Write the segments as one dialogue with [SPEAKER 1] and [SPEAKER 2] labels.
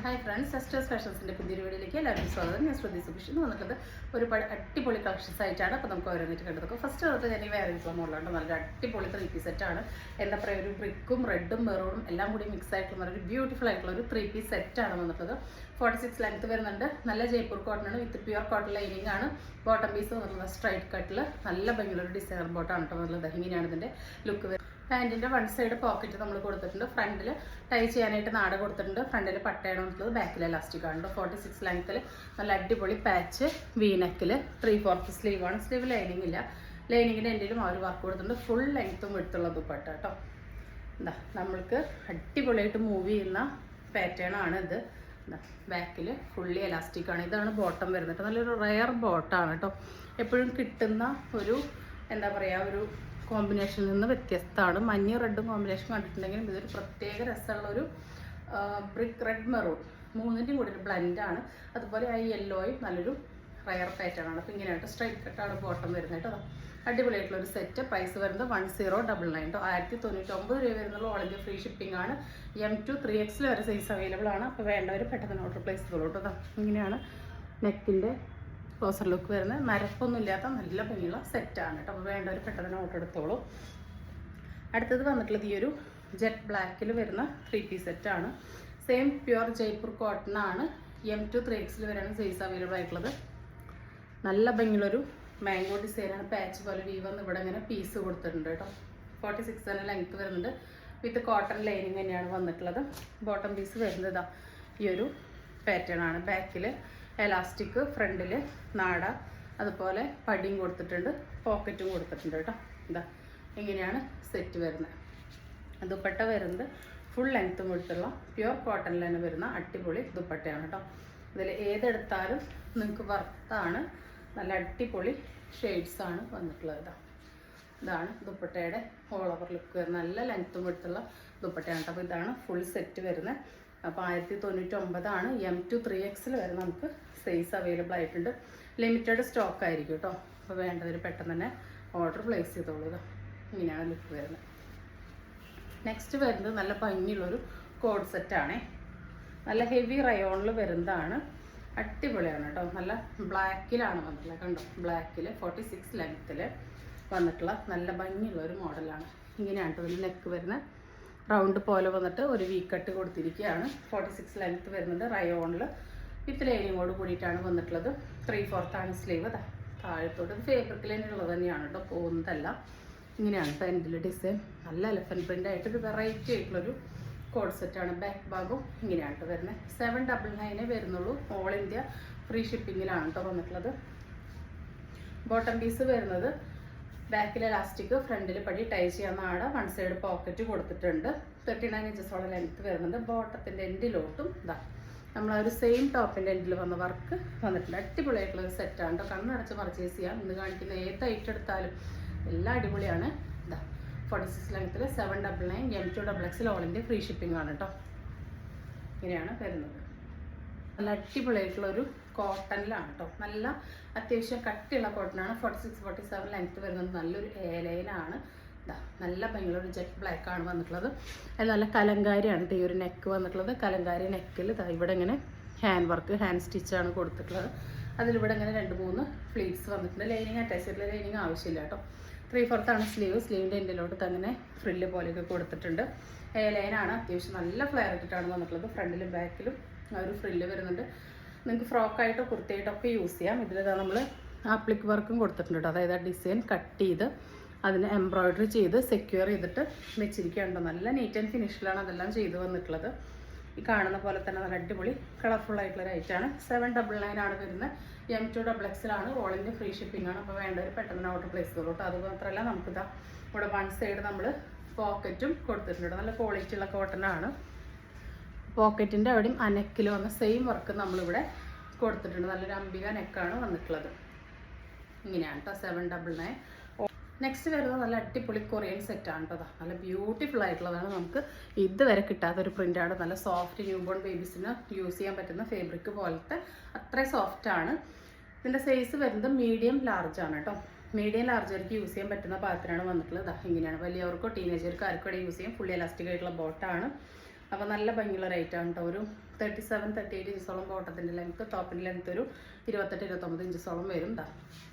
[SPEAKER 1] Hi friends, sisters ഫാഷൻസിൻ്റെ പുതിയൊരു വീഡിയോയിലേക്ക് എല്ലാവർക്കും സ്വാഗതം. ഞാൻ ശ്രുതി സുഭിഷ് എന്ന് വന്നിട്ടുള്ളത് ഒരുപാട് അടിപൊളി കളക്ഷൻസ് ആയിട്ടാണ്. അപ്പോൾ നമുക്ക് ഓരോന്നിട്ട് കണ്ടെടുക്കും. ഫസ്റ്റ് വന്നിട്ട് ഞാൻ ഈ വേറെ മോഡലുണ്ട്. നല്ലൊരു അടിപൊളി 3 സെറ്റാണ്. എന്താ പറയുക, ഒരു ബ്രിക്കും റെഡും മെറൂണും എല്ലാം കൂടി മിക്സ് ആയിട്ടുള്ള നല്ലൊരു ബ്യൂട്ടിഫുൾ ആയിട്ടുള്ള ഒരു 3 സെറ്റാണ് വന്നിട്ടുള്ളത്. 46 ലെങ്ത് വരുന്നുണ്ട്. നല്ല ജയ്പൂർ കോട്ടൺ ആണ്, വിത്ത് പ്യുവർ കോട്ടൺ ലൈനിങ് ആണ്. ബോട്ടം പീസ് വന്നിട്ടുള്ള സ്ട്രൈറ്റ് കട്ടിൽ നല്ല ഭംഗിയുള്ളൊരു ഡിസൈനർ ബോട്ടാണ് കേട്ടോ വന്നിട്ടുള്ളത്. ഇങ്ങനെയാണ് ഇതിൻ്റെ ലുക്ക് വരുന്നത്. പാൻറ്റിൻ്റെ വൺ സൈഡ് പോക്കറ്റ് നമ്മൾ കൊടുത്തിട്ടുണ്ട്. ഫ്രണ്ടിൽ ടൈ ചെയ്യാനായിട്ട് നാട കൊടുത്തിട്ടുണ്ട്. ഫ്രണ്ടിൽ പട്ടയാണ് വന്നിട്ടുള്ളത്. ബാക്കിൽ എലാസ്റ്റിക് ആണ്. 46 ലെങ്ത്തിൽ നല്ല അടിപൊളി പാച്ച് വീനെക്കിൽ 3/4 സ്ലീവാണ്. സ്ലീവ് ലൈനിങ് ഇല്ല. ലൈനിങ്ങിൻ്റെ എൻഡിലും ആ ഒരു വർക്ക് കൊടുത്തിട്ടുണ്ട്. ഫുൾ ലെങ്ത്തും എടുത്തുള്ള ദുപ്പട്ട കേട്ടോ. എന്താ നമ്മൾക്ക് അടിപൊളിയായിട്ട് മൂവ് ചെയ്യുന്ന പാറ്റേൺ ആണ് ഇത്. എന്താ ബാക്കിൽ ഫുള്ളി എലാസ്റ്റിക് ആണ്. ഇതാണ് ബോട്ടം വരുന്നത്. നല്ലൊരു റയർ ബോട്ടാണ് കേട്ടോ. എപ്പോഴും കിട്ടുന്ന ഒരു എന്താ പറയുക, ഒരു കോമ്പിനേഷനിൽ നിന്ന് വ്യത്യസ്തമാണ്. മഞ്ഞ റെഡും കോമ്പിനേഷൻ കണ്ടിട്ടുണ്ടെങ്കിലും ഇതൊരു പ്രത്യേക രസമുള്ളൊരു ബ്രിക്ക് റെഡ് മെറൂൺ മൂന്നിൻ്റെയും കൂടി ഒരു ബ്ലെൻഡാണ്. അതുപോലെ ആ യെല്ലോയും നല്ലൊരു റയർ പാറ്റേൺ ആണ്. അപ്പോൾ ഇങ്ങനെയായിട്ട് സ്ട്രൈറ്റ് കട്ടാണ് ബോട്ടം വരുന്നത് കേട്ടോ. അടിപൊളിയായിട്ടുള്ളൊരു സെറ്റ്. പ്രൈസ് വരുന്നത് 1099 കേട്ടോ. 1099 രൂപ വരുന്നുള്ള ഓൾ ഇന്ത്യ ഫ്രീ ഷിപ്പിംഗ് ആണ്. M2 3X വരെ സൈസ് അവൈലബിൾ ആണ്. അപ്പോൾ വേണ്ടവർ പെട്ടെന്ന് ഓർഡർ പ്ലേസ് ചെയ്തോളൂ കേട്ടോ. ഇങ്ങനെയാണ് നെക്കിൻ്റെ ക്ലോസർ ലുക്ക് വരുന്നത്. നരപ്പൊന്നും ഇല്ലാത്ത നല്ല ഭംഗിയുള്ള സെറ്റാണ് കേട്ടോ. അപ്പോൾ വേണ്ടവർ പെട്ടെന്ന് ഓർഡർ എടുത്തോളൂ. അടുത്തത് വന്നിട്ടുള്ളത് ഈ ഒരു ജെറ്റ് ബ്ലാക്കിൽ വരുന്ന 3 സെറ്റാണ്. സെയിം പ്യുവർ ജയ്പൂർ കോട്ടൺ ആണ്. M2 3X വരെയാണ് സൈസ് അവൈലബിൾ ആയിട്ടുള്ളത്. നല്ല ഭംഗിയുള്ളൊരു മാംഗോ ഡിസൈനാണ്. പാച്ച് പോലെ വീവ് വന്ന് ഇവിടെ ഇങ്ങനെ പീസ് കൊടുത്തിട്ടുണ്ട് കേട്ടോ. 46 തന്നെ ലെങ്ത് വരുന്നുണ്ട്. വിത്ത് കോട്ടൺ ലൈനിങ് തന്നെയാണ് വന്നിട്ടുള്ളത്. ബോട്ടം പീസ് വരുന്നത് ഇതാ ഈ ഒരു പാറ്റേൺ ആണ്. ബാക്കിൽ എലാസ്റ്റിക്, ഫ്രണ്ടിൽ നാട, അതുപോലെ പടിയും കൊടുത്തിട്ടുണ്ട്, പോക്കറ്റും കൊടുത്തിട്ടുണ്ട് കേട്ടോ. ഇതാ ഇങ്ങനെയാണ് സെറ്റ് വരുന്നത്. ദുപ്പട്ട വരുന്നത് ഫുൾ ലെങ്ത്തും എടുത്തുള്ള പ്യുവർ കോട്ടണിൽ തന്നെ വരുന്ന അടിപൊളി ദുപ്പട്ടയാണ് കേട്ടോ. ഇതിൽ ഏതെടുത്താലും നിങ്ങൾക്ക് വർത്താണ്. നല്ല അടിപൊളി ഷെയ്ഡ്സാണ് വന്നിട്ടുള്ളത്. ഇതാണ് ദുപ്പട്ടയുടെ ഓൾ ഓവർ ലുക്ക് വരുന്നത്. നല്ല ലെങ്ത്തും എടുത്തുള്ള ദുപ്പട്ടയാണ് കേട്ടോ. അപ്പോൾ ഇതാണ് ഫുൾ സെറ്റ് വരുന്നത്. അപ്പോൾ 1099 ആണ്. M2 3X വരെ നമുക്ക് സൈസ് അവൈലബിൾ ആയിട്ടുണ്ട്. ലിമിറ്റഡ് സ്റ്റോക്ക് ആയിരിക്കും കേട്ടോ. അപ്പോൾ വേണ്ടവർ പെട്ടെന്ന് തന്നെ ഓർഡർ പ്ലേസ് ചെയ്തോളൂ. ഇങ്ങനെയാണ് ലുക്ക് വരുന്നത്. നെക്സ്റ്റ് വരുന്നത് നല്ല ഭംഗിയുള്ളൊരു കോഡ് സെറ്റാണേ. നല്ല ഹെവി റയോണിൽ വരുന്നതാണ്. അടിപൊളിയാണ് കേട്ടോ. നല്ല ബ്ലാക്കിലാണ് വന്നിട്ടുള്ളത്. കണ്ടോ, ബ്ലാക്കിൽ 46 ലെങ്ത്തിൽ വന്നിട്ടുള്ള നല്ല ഭംഗിയുള്ളൊരു മോഡലാണ്. ഇങ്ങനെയാണ് കേട്ടോ ഇതിൽ നെക്ക് വരുന്നത്. റൗണ്ട് പോലെ വന്നിട്ട് ഒരു വി കട്ട് കൊടുത്തിരിക്കുകയാണ്. 46 ലെങ്ത്ത് വരുന്നുണ്ട്. റയോണിൽ വിത്ത് ലൈനിങ്ങോട് കൂടിയിട്ടാണ് വന്നിട്ടുള്ളത്. 3/4 ആണ് സ്ലീവ്. താഴത്തോട്ട് ഫേബ്രിക്കിൽ തന്നെയുള്ളത് തന്നെയാണ് കേട്ടോ, പോകുന്നതല്ല. ഇങ്ങനെയാണ് ഫ്രണ്ടിൽ ഡിസൈൻ. നല്ല എലഫൻറ്റ് പ്രിൻ്റ് ആയിട്ട് ഒരു വെറൈറ്റി ആയിട്ടുള്ളൊരു കോഡ് സെറ്റാണ്. ബാക്ക് ഭാഗവും ഇങ്ങനെയാണ് കേട്ടോ വരുന്നത്. 799 വരുന്നുള്ളൂ. ഓൾ ഇന്ത്യ ഫ്രീ ഷിപ്പിങ്ങിലാണ് കേട്ടോ വന്നിട്ടുള്ളത്. ബോട്ടം പീസ് വരുന്നത് ബാക്കിൽ എലാസ്റ്റിക്, ഫ്രണ്ടിൽ പടി ടൈ ചെയ്യാൻ നാട, വൺ സൈഡ് പോക്കറ്റ് കൊടുത്തിട്ടുണ്ട്. 39 ഇഞ്ചസോളം ലെങ്ത്ത് വരുന്നുണ്ട്. ബോട്ടത്തിൻ്റെ എൻഡിലോട്ടും ഇതാ നമ്മൾ ആ ഒരു സെയിം ടോപ്പിൻ്റെ എൻഡിൽ വന്ന വർക്ക് വന്നിട്ടുണ്ട്. അടിപൊളിയായിട്ടുള്ളൊരു സെറ്റാണ് കേട്ടോ. കണ്ണടച്ച് പർച്ചേസ് ചെയ്യാം. ഇന്ന് കാണിക്കുന്ന ഏത് ഐറ്റം എടുത്താലും എല്ലാം അടിപൊളിയാണ്. ഇതാ 46 ലെങ്ത്തിൽ 799 M2 XXL all India free shipping ആണ് കേട്ടോ. ഇങ്ങനെയാണ് വരുന്നത്. നല്ല അടിപൊളിയായിട്ടുള്ളൊരു കോട്ടണിലാണ് കേട്ടോ. നല്ല അത്യാവശ്യം കട്ടിയുള്ള കോട്ടനാണ്. 46 47 ലെങ്ത്ത് വരുന്നത്. നല്ലൊരു ഏലയിലാണ്. നല്ല ഭംഗിയുള്ളൊരു ജെറ്റ് ബ്ലാക്ക് ആണ് വന്നിട്ടുള്ളത്. അത് നല്ല കലങ്കാരിയാണ് ഈ ഒരു നെക്ക് വന്നിട്ടുള്ളത്. കലങ്കാരി നെക്കിൽ ഇവിടെ ഇങ്ങനെ ഹാൻഡ് വർക്ക്, ഹാൻഡ് സ്റ്റിച്ചാണ് കൊടുത്തിട്ടുള്ളത്. അതിലിവിടെ ഇങ്ങനെ 2-3 ഫ്ലീറ്റ്സ് വന്നിട്ടുണ്ട്. ലൈനിങ് അറ്റാച്ച് ചെയ്തിട്ടുള്ള ലൈനിങ് ആവശ്യമില്ല കേട്ടോ. 3/4 ആണ് സ്ലീവ്. സ്ലീവിൻ്റെ എൻഡിലോട്ട് അങ്ങനെ ഫ്രില്ല് പോലെയൊക്കെ കൊടുത്തിട്ടുണ്ട്. ലൈനാണ്. അത്യാവശ്യം നല്ല ഫ്ലെയർ ഇട്ടിട്ടാണ് വന്നിട്ടുള്ളത്. ഫ്രണ്ടിലും ബാക്കിലും ആ ഒരു ഫ്രില്ല് വരുന്നുണ്ട്. നിങ്ങൾക്ക് ഫ്രോക്കായിട്ടോ കുർത്തിയായിട്ടോ ഒക്കെ യൂസ് ചെയ്യാം. ഇതിൽ നമ്മൾ ആപ്ലിക് വർക്കും കൊടുത്തിട്ടുണ്ട് കേട്ടോ. അതായത് ആ ഡിസൈൻ കട്ട് ചെയ്ത് അതിന് എംബ്രോയ്ഡറി ചെയ്ത് സെക്യൂർ ചെയ്തിട്ട് വെച്ചിരിക്കുകയുണ്ടോ. നല്ല നീറ്റ് ആൻഡ് ഫിനിഷിലാണ് അതെല്ലാം ചെയ്ത് വന്നിട്ടുള്ളത്. ഈ കാണുന്ന പോലെ തന്നെ നല്ല അടിപൊളി കളർഫുൾ ആയിട്ടുള്ള റൈറ്റാണ്. 799 ആണ് വരുന്നത്. M2 XXL ആണ്. ഓൾ ഇന്ത്യ ഫ്രീ ഷിപ്പിംഗ് ആണ്. അപ്പോൾ വേണ്ടവർ പെട്ടെന്ന് ഓർഡർ പ്ലേസ് ചെയ്തോളൂ കേട്ടോ. അതുമാത്രമല്ല നമുക്കിതാ ഇവിടെ വൺ സൈഡ് നമ്മൾ പോക്കറ്റും കൊടുത്തിട്ടുണ്ട്. നല്ല ക്വാളിറ്റി ഉള്ള കോട്ടനാണ്. പോക്കറ്റിൻ്റെ അവിടെയും ആ നെക്കിൽ വന്ന സെയിം വർക്ക് നമ്മളിവിടെ കൊടുത്തിട്ടുണ്ട്. നല്ലൊരു അംബിക നെക്കാണ് വന്നിട്ടുള്ളത്. ഇങ്ങനെയാണ് കേട്ടോ 799. നെക്സ്റ്റ് വരുന്നത് നല്ല അടിപൊളി കൊറിയൻ സെറ്റാണ് കേട്ടോ. നല്ല ബ്യൂട്ടിഫുൾ ആയിട്ടുള്ളതാണ്. നമുക്ക് ഇതുവരെ കിട്ടാത്തൊരു പ്രിൻ്റാണ്. നല്ല സോഫ്റ്റ് ന്യൂ ബോൺ ബേബീസിന് യൂസ് ചെയ്യാൻ പറ്റുന്ന ഫേബ്രിക് പോലത്തെ അത്രയും സോഫ്റ്റാണ്. ഇതിൻ്റെ സൈസ് വരുന്നത് മീഡിയം ലാർജ് ആണ് കേട്ടോ. മീഡിയം ലാർജർക്ക് യൂസ് ചെയ്യാൻ പറ്റുന്ന പാത്രമാണ് വന്നിട്ടുള്ളത്. ഇങ്ങനെയാണ്. വലിയവർക്കോ ടീനേജർക്കോ ആർക്കും യൂസ് ചെയ്യാം. ഫുള്ളി എലാസ്റ്റിക് ആയിട്ടുള്ള ബോട്ടാണ്. അപ്പോൾ നല്ല ഭംഗിയുള്ള റേറ്റാണ് കേട്ടോ. ഒരു 37-38 ഇഞ്ചോളം ബോട്ടത്തിൻ്റെ ലെങ്ത്ത്, ടോപ്പിൻ്റെ ലെങ്ത്ത് ഒരു 28-29 ഇഞ്ചോളം വരും. ഇതാ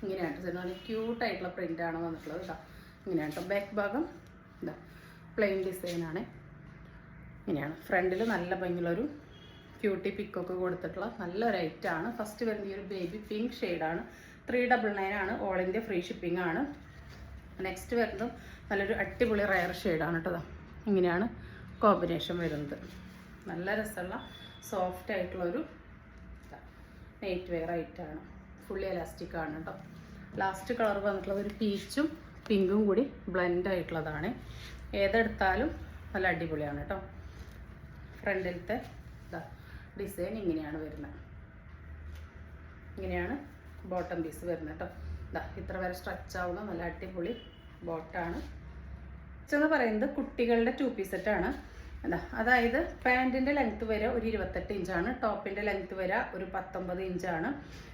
[SPEAKER 1] ഇങ്ങനെയാണ്. നല്ല ക്യൂട്ടായിട്ടുള്ള പ്രിൻ്റാണ് വന്നിട്ടുള്ളത് കേട്ടോ. ഇങ്ങനെയാണ് കേട്ടോ. ബാക്ക് ഭാഗം ഇതാ പ്ലെയിൻ ഡിസൈനാണ്. ഇങ്ങനെയാണ്. ഫ്രണ്ടിൽ നല്ല ഭംഗിയുള്ളൊരു ക്യൂട്ടി പിക്കൊക്കെ കൊടുത്തിട്ടുള്ള നല്ലൊരു ഐറ്റമാണ്. ഫസ്റ്റ് വരുന്ന ഈ ഒരു ബേബി പിങ്ക് ഷെയ്ഡാണ്. 399 ആണ്. ഓൾ ഇന്ത്യ ഫ്രീ ഷിപ്പിംഗ് ആണ്. നെക്സ്റ്റ് വരുന്നതും നല്ലൊരു അടിപൊളി റയർ ഷെയ്ഡാണ് കേട്ടോ. ഇങ്ങനെയാണ് കോമ്പിനേഷൻ വരുന്നത്. നല്ല രസമുള്ള സോഫ്റ്റ് ആയിട്ടുള്ളൊരു നൈറ്റ് വെയർ ഐറ്റാണ്. ഫുള്ളി എലാസ്റ്റിക് ആണ് കേട്ടോ. ലാസ്റ്റ് കളർ വന്നിട്ടുള്ളത് ഒരു പീച്ചും പിങ്കും കൂടി ബ്ലെൻഡ് ആയിട്ടുള്ളതാണ്. ഏതെടുത്താലും നല്ല അടിപൊളിയാണ് കേട്ടോ. ഫ്രണ്ടിലത്തെ ഡിസൈൻ ഇങ്ങനെയാണ് വരുന്നത്. ഇങ്ങനെയാണ് ബോട്ടം പീസ് വരുന്നത് കേട്ടോ. ഇത്ര വരെ സ്ട്രെച്ച് ആവുന്ന നല്ല അടിപൊളി ബോട്ടാണ്. എന്ന് പറയുന്നത് കുട്ടികളുടെ 2 പീസ് സെറ്റാണ്. അതായത് പാൻറ്റിൻ്റെ ലെങ്ത്ത് വരെ ഒരു 28 ഇഞ്ചാണ്. ടോപ്പിൻ്റെ ലെങ്ത്ത് വരെ ഒരു 19 ഇഞ്ചാണ്.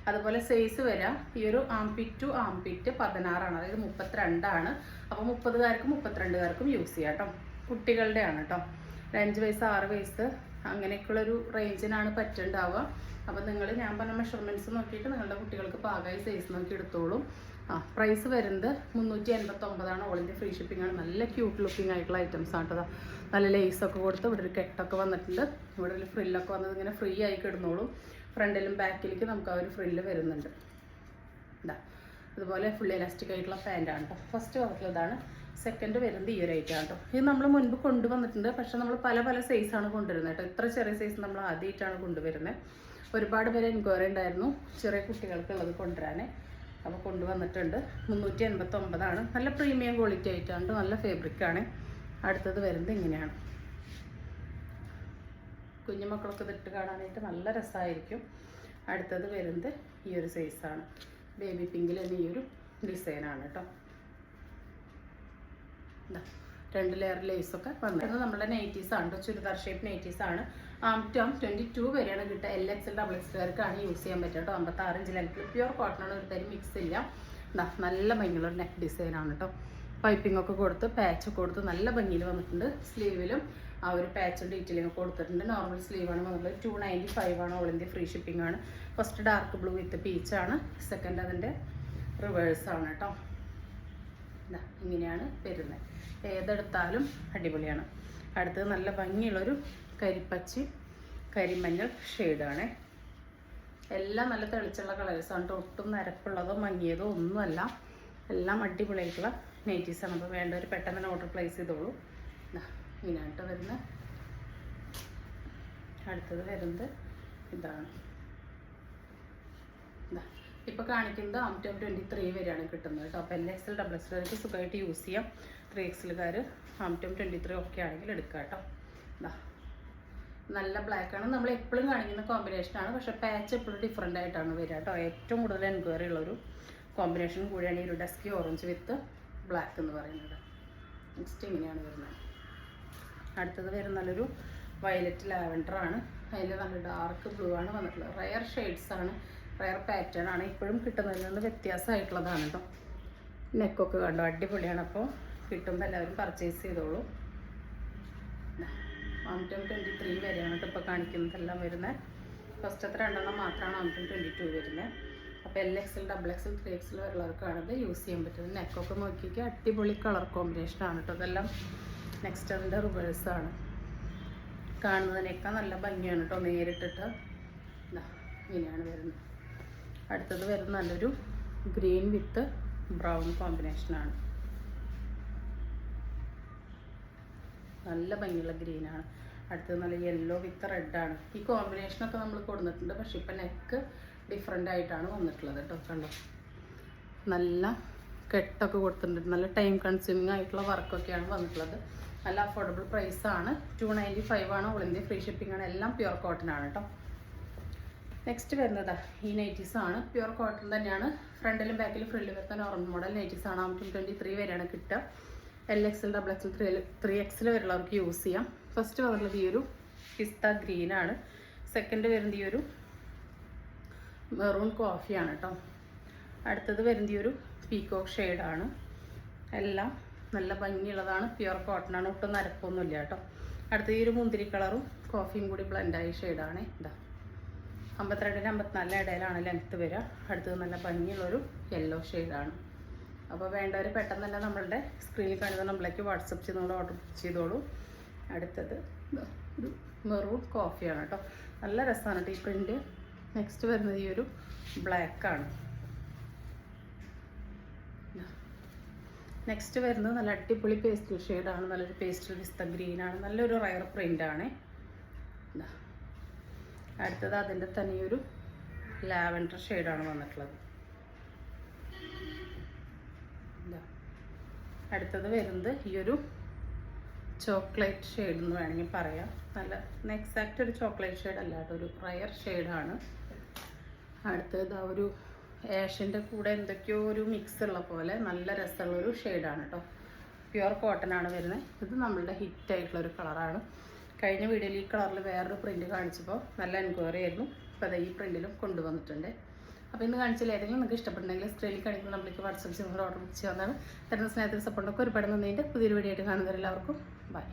[SPEAKER 1] അതുപോലെ സൈസ് വരെ ഈ ഒരു ആംപിറ്റ് ടു ആംപിറ്റ് 16 ആണ്. അതായത് 32 ആണ്. അപ്പോൾ 30-കാർക്കും 32-കാർക്കും യൂസ് ചെയ്യാം കേട്ടോ. കുട്ടികളുടെ ആണ് കേട്ടോ. 5 വയസ്സ് 6 വയസ്സ് അങ്ങനെയൊക്കെയുള്ളൊരു റേഞ്ചിനാണ് പറ്റുണ്ടാവുക. അപ്പോൾ നിങ്ങൾ ഞാൻ പറഞ്ഞ മെഷർമെൻറ്റ്സ് നോക്കിയിട്ട് നിങ്ങളുടെ കുട്ടികൾക്ക് പാകമായി സൈസ് നോക്കി എടുത്തോളൂ. പ്രൈസ് വരുന്നത് 389 ആണ്. ഓൾ ഇന്ത്യ ഫ്രീ ഷിപ്പിംഗ് ആണ്. നല്ല ക്യൂട്ട് ലുക്കിംഗ് ആയിട്ടുള്ള ഐറ്റംസ് ആണ് കേട്ടോ. നല്ല ലേസൊക്കെ കൊടുത്ത് ഇവിടെ ഒരു കെട്ടൊക്കെ വന്നിട്ടുണ്ട്. ഇവിടെ ഒരു ഫ്രില്ലൊക്കെ വന്നത് ഇങ്ങനെ ഫ്രീ ആയി കിടന്നോളും. ഫ്രണ്ടിലും ബാക്കിലേക്ക് നമുക്ക് ആ ഒരു ഫ്രില്ല് വരുന്നുണ്ട്. അതുപോലെ ഫുൾ എലാസ്റ്റിക് ആയിട്ടുള്ള പാൻറ്റാണ് കേട്ടോ. ഫസ്റ്റ് വന്നിട്ടുള്ളതാണ്. സെക്കൻഡ് വരുന്നത് ഈ ഒരു ഐറ്റം കേട്ടോ. ഇത് നമ്മൾ മുൻപ് കൊണ്ടുവന്നിട്ടുണ്ട്. പക്ഷെ നമ്മൾ പല സൈസാണ് കൊണ്ടുവരുന്നത് കേട്ടോ. ഇത്ര ചെറിയ സൈസ് നമ്മൾ ആദ്യമായിട്ടാണ് കൊണ്ടുവരുന്നത്. ഒരുപാട് പേര് എൻക്വയറി ഉണ്ടായിരുന്നു ചെറിയ കുട്ടികൾക്കുള്ളത് കൊണ്ടുവരാനേ. അപ്പോൾ കൊണ്ടുവന്നിട്ടുണ്ട്. 389 ആണ്. നല്ല പ്രീമിയം ക്വാളിറ്റി ആയിട്ടാണ്. നല്ല ഫാബ്രിക്കാണ്. അടുത്തത് വരുന്നത് ഇങ്ങനെയാണ്. കുഞ്ഞുമക്കളൊക്കെ ഇതിട്ട് കാണാനായിട്ട് നല്ല രസമായിരിക്കും. അടുത്തത് വരുന്നത് ഈ ഒരു സൈസാണ്. ബേബി പിങ്കിൽ തന്നെ ഈ ഒരു ഡിസൈനാണ് കേട്ടോ. 2 ലെയർ ലേസൊക്കെ വന്നത് നമ്മുടെ നൈറ്റീസാണ് കേട്ടോ. ചുരിദാർ ഷേപ്പ് നൈറ്റീസാണ്. ആം ടു ആം 22 വരെയാണ് കിട്ടുക. LXL XXLകാർക്കാണ് യൂസ് ചെയ്യാൻ പറ്റുക കേട്ടോ. 56 ഇഞ്ച് ലെങ്ത്തിൽ പ്യുവർ കോട്ടണാണ്. ഒരു തരം മിക്സ് ഇല്ല. നല്ല ഭംഗിയുള്ള നെക്ക് ഡിസൈനാണ് കേട്ടോ. പൈപ്പിംഗ് ഒക്കെ കൊടുത്ത് പാച്ചൊക്കെ കൊടുത്ത് നല്ല ഭംഗിയിൽ വന്നിട്ടുണ്ട്. സ്ലീവിലും ആ ഒരു പാച്ചും ഡീറ്റെയിലിംഗ് ഒക്കെ കൊടുത്തിട്ടുണ്ട്. നോർമൽ സ്ലീവാണ് വന്നിട്ടുള്ളത്. 295 ആണ്. ഓൾ ഇന്ത്യ ഫ്രീ ഷിപ്പിംഗ് ആണ്. ഫസ്റ്റ് ഡാർക്ക് ബ്ലൂ വിത്ത് പീച്ചാണ്. സെക്കൻഡ് അതിൻ്റെ റിവേഴ്സാണ് കേട്ടോ. ഇങ്ങനെയാണ് വരുന്നത്. ഏതെടുത്താലും അടിപൊളിയാണ്. അടുത്തത് നല്ല ഭംഗിയുള്ളൊരു കരിപ്പച്ചി കരിമഞ്ഞൾ ഷെയ്ഡാണ്. എല്ലാം നല്ല തെളിച്ചുള്ള കളേഴ്സാണ് കേട്ടോ. ഒട്ടും നരപ്പുള്ളതോ മങ്ങിയതോ ഒന്നുമല്ല. എല്ലാം അടിപൊളിയായിട്ടുള്ള നൈറ്റീസാണ്. അപ്പോൾ വേണ്ടവർ പെട്ടെന്ന് തന്നെ ഓർഡർ പ്ലേസ് ചെയ്തോളൂ. ഇങ്ങനെയായിട്ട് വരുന്നത്. അടുത്തത് വരുന്നത് ഇതാണ്. ഇപ്പോൾ കാണിക്കുന്നത് ആം ടു 23 വരെയാണ് കിട്ടുന്നത് കേട്ടോ. അപ്പോൾ LXL XXLകാർക്ക് സുഖമായിട്ട് യൂസ് ചെയ്യാം. 3XLകാർ ആം ടു 23 ഒക്കെ ആണെങ്കിൽ എടുക്കുക കേട്ടോ. നല്ല ബ്ലാക്കാണ്. നമ്മൾ എപ്പോഴും കാണിക്കുന്ന കോമ്പിനേഷനാണ്. പക്ഷേ പാച്ച് എപ്പോഴും ഡിഫറെൻ്റ് ആയിട്ടാണ് വരിക കേട്ടോ. ഏറ്റവും കൂടുതൽ എൻക്വയറി ഉള്ളൊരു കോമ്പിനേഷൻ കൂടിയാണ് ഈ ഒരു ഡസ്കി ഓറഞ്ച് വിത്ത് ബ്ലാക്ക് എന്ന് പറയുന്നത്. നെക്സ്റ്റ് ഇങ്ങനെയാണ് വരുന്നത്. അടുത്തത് വരുന്ന നല്ലൊരു വയലറ്റ് ലാവൻഡറാണ്. അതിൽ നല്ല ഡാർക്ക് ബ്ലൂ ആണ് വന്നിട്ടുള്ളത്. റയർ ഷെയ്ഡ്സാണ്. റയർ പാറ്റേൺ ആണ്. ഇപ്പോഴും കിട്ടുന്നതിൽ നിന്ന് വ്യത്യാസമായിട്ടുള്ളതാണ് കേട്ടോ. നെക്കൊക്കെ കണ്ടോ അടിപൊളിയാണ്. അപ്പോൾ കിട്ടുമ്പോൾ എല്ലാവരും പർച്ചേസ് ചെയ്തോളൂ. ആം ടു 23 വരെയാണ് കേട്ടോ ഇപ്പോൾ കാണിക്കുന്നതെല്ലാം വരുന്നത്. ഫസ്റ്റത്തെ 2 മാത്രമാണ് ആം ടു 22 വരുന്നത്. അപ്പോൾ LXL XXL 3XL വരെയുള്ളവർക്കാണിത് യൂസ് ചെയ്യാൻ പറ്റുന്നത്. നെക്കൊക്കെ നോക്കിയിട്ട് അടിപൊളി കളർ കോമ്പിനേഷനാണ് കേട്ടോ. ഇതെല്ലാം നെക്സ്റ്റ് അതിൻ്റെ റിവേഴ്സാണ്. കാണുന്നതിനേക്കാൾ നല്ല ഭംഗിയാണ് കേട്ടോ നേരിട്ടിട്ട്. ഇങ്ങനെയാണ് വരുന്നത്. അടുത്തത് വരുന്ന നല്ലൊരു ഗ്രീൻ വിത്ത് ബ്രൗൺ കോമ്പിനേഷനാണ്. നല്ല ഭംഗിയുള്ള ഗ്രീനാണ്. അടുത്തത് നല്ല യെല്ലോ വിത്ത് റെഡാണ്. ഈ കോമ്പിനേഷനൊക്കെ നമ്മൾ കൊടുത്തിട്ടുണ്ട്. പക്ഷെ ഇപ്പം നെക്ക് ഡിഫറെൻ്റ് ആയിട്ടാണ് വന്നിട്ടുള്ളത് കേട്ടോ. കണ്ടോ നല്ല കെട്ടൊക്കെ കൊടുത്തിട്ടുണ്ട്. നല്ല ടൈം കൺസ്യൂമിങ് ആയിട്ടുള്ള വർക്കൊക്കെയാണ് വന്നിട്ടുള്ളത്. നല്ല അഫോർഡബിൾ പ്രൈസാണ്. 295 ആണ്. ഓൾ ഇന്ത്യ ഫ്രീ ഷിപ്പിംഗ് ആണ്. എല്ലാം പ്യുവർ കോട്ടൺ ആണ് കേട്ടോ. നെക്സ്റ്റ് വരുന്നത് ഈ നൈറ്റീസാണ്. പ്യുവർ കോട്ടൺ തന്നെയാണ്. ഫ്രണ്ടിലും ബാക്കിലും ഫ്രില്ല് വരുന്ന നോർമൽ മോഡൽ നൈറ്റീസാണ്. ആം ടു 23 വരെയാണ് കിട്ടുക. LXL XXL 3XL വരെയുള്ളവർക്ക് യൂസ് ചെയ്യാം. ഫസ്റ്റ് വന്നിട്ടുള്ളത് ഈ ഒരു പിസ്ത ഗ്രീനാണ്. സെക്കൻഡ് വരുന്നത് ഈ ഒരു മെറൂൺ കോഫിയാണ് കേട്ടോ. അടുത്തത് വരുന്നത് ഈ ഒരു പീക്കോക്ക് ഷെയ്ഡാണ്. എല്ലാം നല്ല ഭംഗിയുള്ളതാണ്. പ്യുവർ കോട്ടൺ ആണ്. ഒട്ടും നരപ്പൊന്നുമില്ല കേട്ടോ. അടുത്ത ഈ ഒരു മുന്തിരി കളറും കോഫിയും കൂടി ബ്ലെൻഡായ ഷെയ്ഡാണ്. ഇതാ 52-ന് 54 ഇടയിലാണ് ലെങ്ത്ത് വരിക. അടുത്തത് നല്ല ഭംഗിയുള്ളൊരു യെല്ലോ ഷെയ്ഡാണ്. അപ്പോൾ വേണ്ടവർ പെട്ടെന്ന് തന്നെ നമ്മളുടെ സ്ക്രീനിൽ കാണുന്ന നമ്പറിലേക്ക് വാട്സപ്പ് ചെയ്തോളൂ, ഓർഡർ ചെയ്തോളൂ. അടുത്തത് ഒരു മെറൂൺ കോഫിയാണ് കേട്ടോ. നല്ല രസമാണ് കേട്ടോ ഈ പ്രിൻറ്റ്. നെക്സ്റ്റ് വരുന്നത് ഈ ഒരു ബ്ലാക്കാണ്. നെക്സ്റ്റ് വരുന്നത് നല്ല അടിപൊളി പേസ്റ്റൽ ഷെയ്ഡാണ്. നല്ലൊരു പേസ്റ്റൽ പിസ്ത ഗ്രീനാണ്. നല്ലൊരു റയർ പ്രിൻ്റാണ്. അടുത്തത് അതിൻ്റെ തന്നെ ഒരു ലാവൻഡർ ഷെയ്ഡാണ് വന്നിട്ടുള്ളത്. അടുത്തത് വരുന്നത് ഈ ഒരു ചോക്ലേറ്റ് ഷെയ്ഡ് എന്ന് വേണമെങ്കിൽ പറയാം. നല്ല എക്സാക്റ്റ് ഒരു ചോക്ലേറ്റ് ഷെയ്ഡ് അല്ല കേട്ടോ, ഒരു റയർ ഷെയ്ഡാണ്. അടുത്തത് ആ ഒരു ആഷിൻ്റെ കൂടെ എന്തൊക്കെയോ ഒരു മിക്സ് ഉള്ള പോലെ നല്ല രസമുള്ളൊരു ഷെയ്ഡാണ് കേട്ടോ. പ്യുവർ കോട്ടൺ ആണ് വരുന്നത്. ഇത് നമ്മളുടെ ഹിറ്റായിട്ടുള്ളൊരു കളറാണ്. കഴിഞ്ഞ വീഡിയോയിൽ ഈ കളറിൽ വേറൊരു പ്രിൻറ്റ് കാണിച്ചപ്പോൾ നല്ല എൻക്വയറി ആയിരുന്നു. അപ്പോൾ അത് ഈ പ്രിൻറ്റിലും കൊണ്ടുവന്നിട്ടുണ്ട്. അപ്പോൾ ഇന്ന് കാണിച്ചാൽ ഏതെങ്കിലും നിങ്ങൾക്ക് ഇഷ്ടപ്പെട്ടുണ്ടെങ്കിൽ സ്ക്രീനിൽ കാണിക്കുന്ന നമ്മൾക്ക് വാട്സപ്പ് ചെയ്യുമ്പോൾ ഓർഡർ ചെയ്യാവുന്നതാണ്. തരുന്ന സ്നേഹത്തിൽ സപ്പോർട്ടൊക്കെ ഒരുപാട് നന്ദിയുണ്ട്. പുതിയൊരു വീഡിയോ ആയിട്ട് കാണുന്നവരെല്ലാവർക്കും ബൈ.